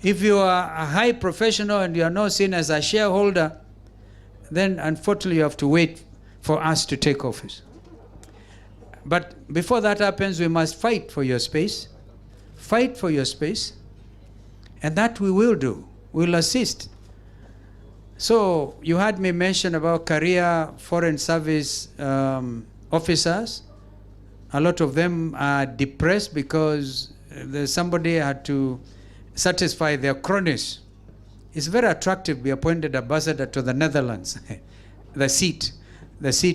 If you are a high professional and you are not seen as a shareholder, then unfortunately you have to wait for us to take office. But before that happens, we must fight for your space. Fight for your space. And that we will do. We'll assist. So you had me mention about career foreign service officers. A lot of them are depressed because somebody had to satisfy their cronies. It's very attractive to be appointed ambassador to the Netherlands, the seat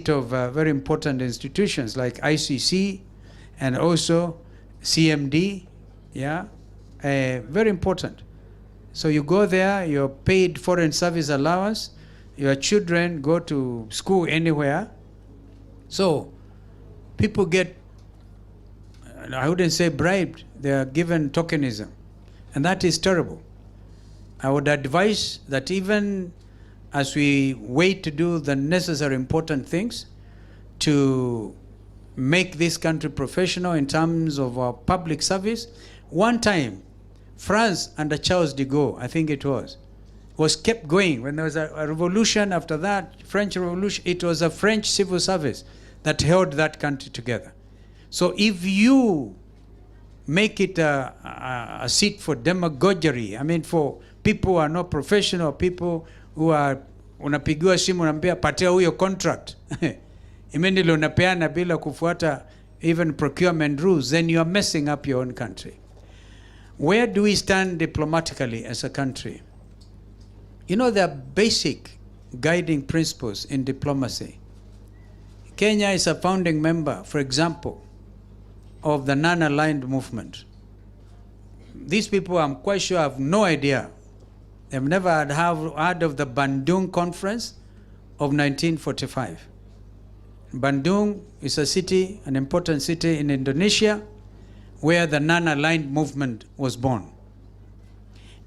of very important institutions like ICC and also CMD, yeah, very important. So you go there, you're paid foreign service allowance, your children go to school anywhere. So people get, I wouldn't say bribed, they are given tokenism. And that is terrible. I would advise that even as we wait to do the necessary important things to make this country professional in terms of our public service, one time, France under Charles de Gaulle, I think it was kept going. When there was a revolution after that, French Revolution, it was a French civil service that held that country together. So if you make it a seat for demagoguery, I mean for people who are not professional, people who are, unapigiwa simu unaambia patia huyo contract. Immediately unapeana bila kufuata even procurement rules, then you are messing up your own country. Where do we stand diplomatically as a country? You know, there are basic guiding principles in diplomacy. Kenya is a founding member, for example, of the non-aligned movement. These people, I'm quite sure, have no idea. They've never heard of the Bandung Conference of 1945. Bandung is a city, an important city in Indonesia, where the non-aligned movement was born.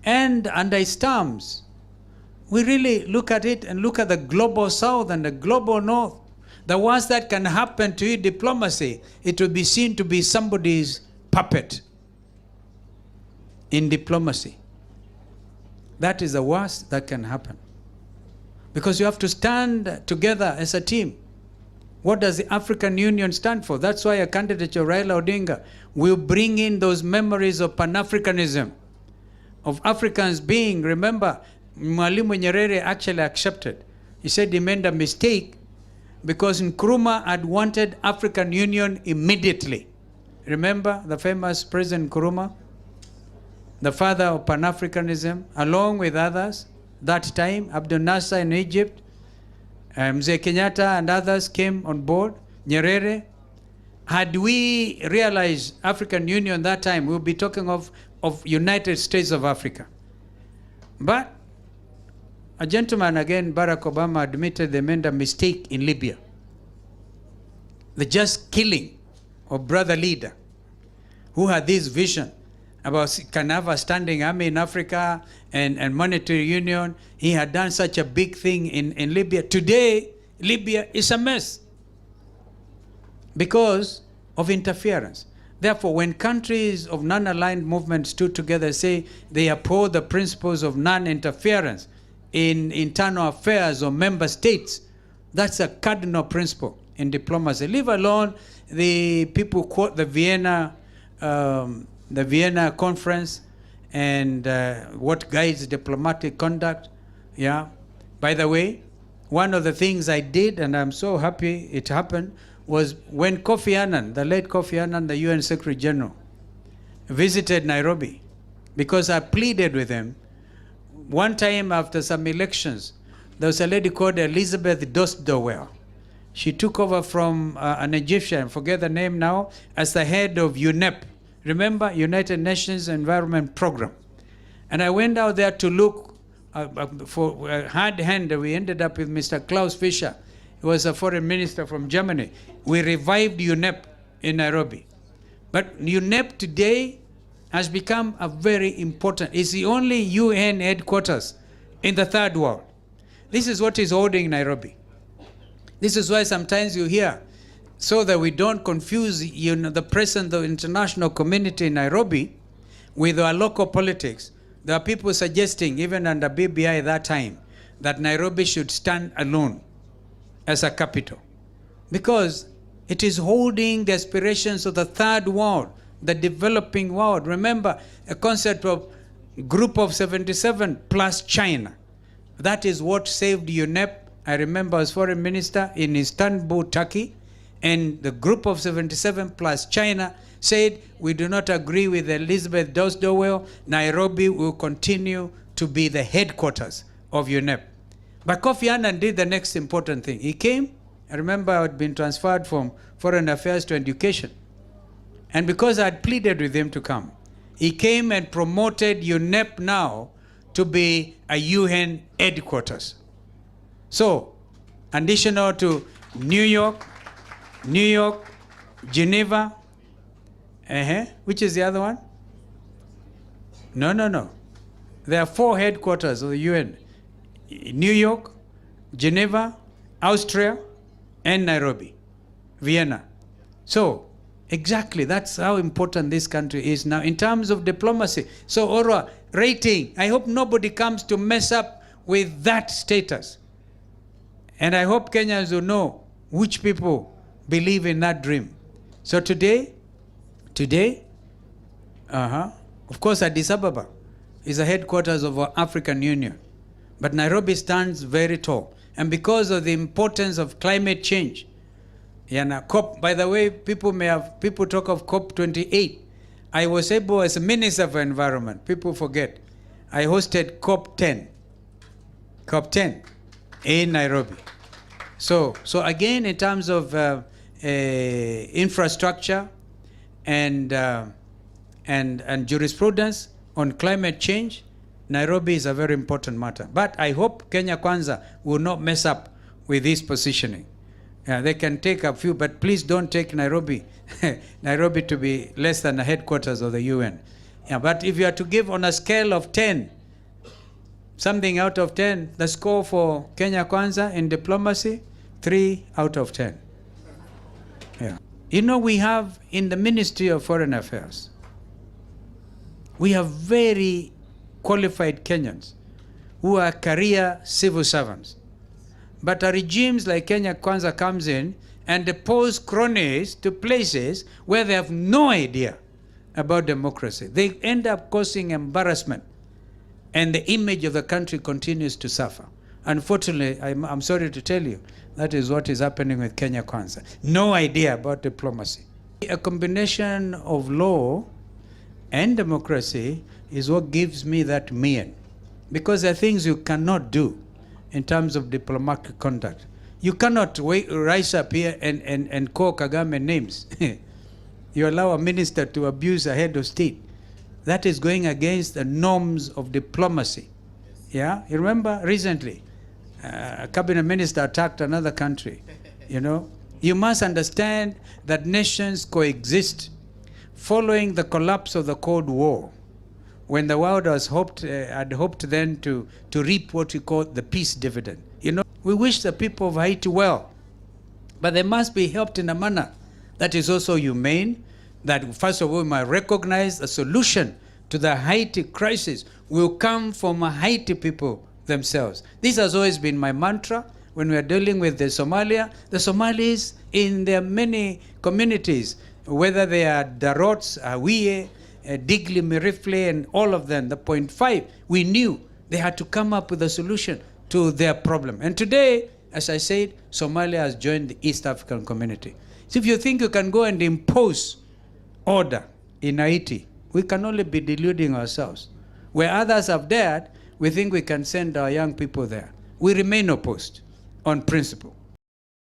And under its terms, we really look at it and look at the global south and the global north. The worst that can happen to you, diplomacy, it will be seen to be somebody's puppet in diplomacy. That is the worst that can happen. Because you have to stand together as a team. What does the African Union stand for? That's why a candidate of Raila Odinga will bring in those memories of Pan-Africanism, of Africans being, remember, Mwalimu Nyerere actually accepted. He said he made a mistake because Nkrumah had wanted African Union immediately. Remember the famous President Nkrumah, the father of Pan-Africanism, along with others, that time, Abdel Nasser in Egypt, Mzee Kenyatta and others came on board, Nyerere. Had we realized African Union that time, we would be talking of United States of Africa. But a gentleman, again, Barack Obama, admitted they made a mistake in Libya. The just killing of brother leader who had this vision about can have a standing army in Africa and monetary union. He had done such a big thing in Libya. Today, Libya is a mess because of interference. Therefore, when countries of non-aligned movements stood together, say they uphold the principles of non-interference in internal affairs of member states, that's a cardinal principle in diplomacy. Leave alone the people quote the Vienna conference and what guides diplomatic conduct. Yeah. By the way, one of the things I did, and I'm so happy it happened, was when Kofi Annan, the late Kofi Annan, the UN Secretary General, visited Nairobi, because I pleaded with him. One time after some elections, there was a lady called Elizabeth Dostowell. She took over from an Egyptian, I forget the name now, as the head of UNEP. Remember, United Nations Environment Program. And I went out there to look for a hard hand. We ended up with Mr. Klaus Fischer. He was a foreign minister from Germany. We revived UNEP in Nairobi. But UNEP today has become a very important, it's the only UN headquarters in the third world. This is what is holding Nairobi. This is why sometimes you hear, so that we don't confuse the presence of the international community in Nairobi with our local politics, There are people suggesting, even under BBI that time, that Nairobi should stand alone as a capital, because it is holding the aspirations of the third world, the developing world. Remember, a concept of group of 77 plus China. That is what saved UNEP. I remember as foreign minister in Istanbul, Turkey, and the group of 77 plus China said, we do not agree with Elizabeth Dowell. Nairobi will continue to be the headquarters of UNEP. But Kofi Annan did the next important thing. He came, I remember I had been transferred from foreign affairs to education. And because I had pleaded with him to come, he came and promoted UNEP now to be a UN headquarters. So, additional to New York, Geneva, which is the other one? No. There are 4 headquarters of the UN. New York, Geneva, Austria, and Nairobi, Vienna. So, exactly, that's how important this country is now in terms of diplomacy. So, Orwa, rating, I hope nobody comes to mess up with that status. And I hope Kenyans will know which people believe in that dream. So today, of course, Addis Ababa is the headquarters of our African Union. But Nairobi stands very tall. And because of the importance of climate change, COP, by the way, people talk of COP28. I was able, as a Minister for Environment, people forget, I hosted COP10 in Nairobi. So again, in terms of infrastructure and jurisprudence on climate change, Nairobi is a very important matter. But I hope Kenya Kwanza will not mess up with this positioning. They can take a few, but please don't take Nairobi to be less than the headquarters of the UN. But if you are to give on a scale of 10, something out of 10, the score for Kenya Kwanza in diplomacy, 3 out of 10. You know, we have in the Ministry of Foreign Affairs, we have very qualified Kenyans who are career civil servants. But regimes like Kenya Kwanza comes in and depose cronies to places where they have no idea about democracy. They end up causing embarrassment, and the image of the country continues to suffer. Unfortunately, I'm sorry to tell you, that is what is happening with Kenya Kwanza. No idea about diplomacy. A combination of law and democracy is what gives me that mien. Because there are things you cannot do in terms of diplomatic conduct. You cannot rise up here and call Kagame names. You allow a minister to abuse a head of state. That is going against the norms of diplomacy. Yeah, you remember recently, a cabinet minister attacked another country. You know, you must understand that nations coexist. Following the collapse of the Cold War, when the world had hoped then to reap what we call the peace dividend. You know, we wish the people of Haiti well, but they must be helped in a manner that is also humane, that first of all, we might recognize the solution to the Haiti crisis will come from Haiti people themselves. This has always been my mantra when we are dealing with the Somalis in their many communities, whether they are Darots, Awie, Digli, Mirifle, and all of them, the 0.5, we knew they had to come up with a solution to their problem. And today, as I said, Somalia has joined the East African community. So if you think you can go and impose order in Haiti, we can only be deluding ourselves. Where others have dared, we think we can send our young people there. We remain opposed on principle.